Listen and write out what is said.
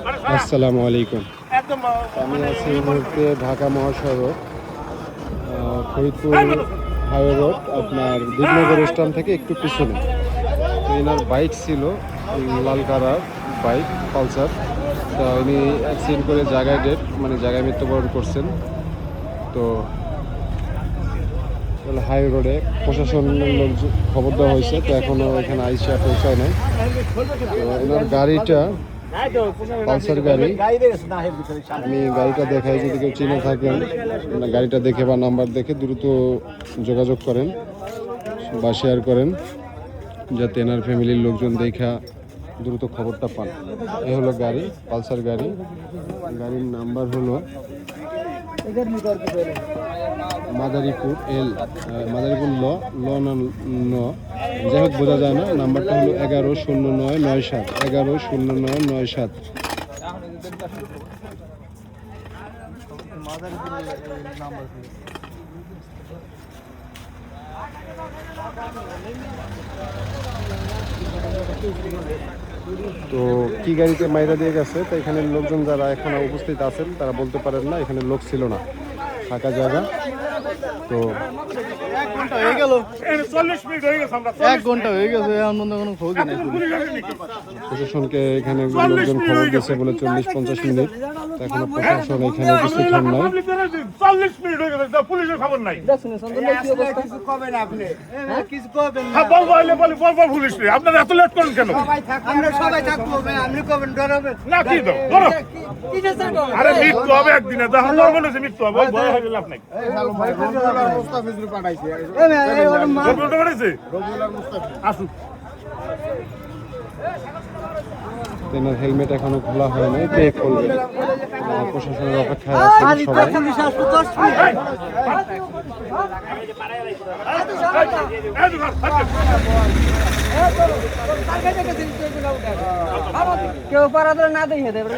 আসসালামু আলাইকুম। আমি আছি এই মুহূর্তে ঢাকা মহাসড়ক ফরিদপুর হাইওয়ে রোড, আপনার দুধনগর স্ট্যান্ড থেকে একটু পিছনে। তো এনার বাইক ছিল লাল কালার বাইক পালসার। তো উনি অ্যাক্সিডেন্ট করে জায়গায় মৃত্যুবরণ করছেন। তো হাই রোডে প্রশাসনের লোক খবর দেওয়া হয়েছে, তো এখনও এখানে আইসা পৌঁছায় নাই। তো এনার গাড়িটা পালসার গাড়ি, আমি গাড়িটা দেখাই, যদি কেউ চিনে থাকেন গাড়িটা দেখে বা নাম্বার দেখে দ্রুত যোগাযোগ করেন বা শেয়ার করেন, যাতে এনার ফ্যামিলির লোকজন দেখা দ্রুত খবরটা পান। এ হলো গাড়ি, পালসার গাড়ি। গাড়ির নাম্বার হলো মাদারীপুর মাদারীপুর ন, যাই হোক বোঝা যায় না। নাম্বারটা হলো 110997, 110997। তো কি গাড়িতে মাইরা দিয়ে গেছে, তো এখানে লোকজন যারা এখনো উপস্থিত আছেন তারা বলতে পারেন না, এখানে লোক ছিল না, ফাঁকা জায়গা। তো 1 ঘন্টা হয়ে গেল, 40 মিনিট হয়ে গেছে, আমরা 1 ঘন্টা হয়ে গেছে, এখন মধ্যে কোনো খোঁজ নেই। প্রশাসনকে এখানে লোকজন খবর দিয়েছে বলে 40-50 মিনিট, এখনো প্রশাসন এখানে উপস্থিত হন নাই। 40 মিনিট হয়ে গেছে, পুলিশের খবর নাই। কিছু কবেন আপনি, কিছু কবেন না। বলবো আইলে বলবো পুলিশ নেই, আপনারা এত লেট করেন কেন? আমরা সবাই থাকবো, আপনি কবেন ডরাবেন না, কি দাও ধরো। আরে মৃত্যু হবে একদিনে, তখন ধরবো না যে মৃত্যু হবে, ওই ভয় হয়ে লাভ নাই। মুস্তাফিজুর পাঠাইছে, রবিউলটা পাঠাইছে? আসুক। তেনার হেলমেট এখনো খোলা হয় নাই, পে করবে। প্রশাসনের অপেক্ষায় আছে সবাই। কেউ পারা না দেখে দেবে।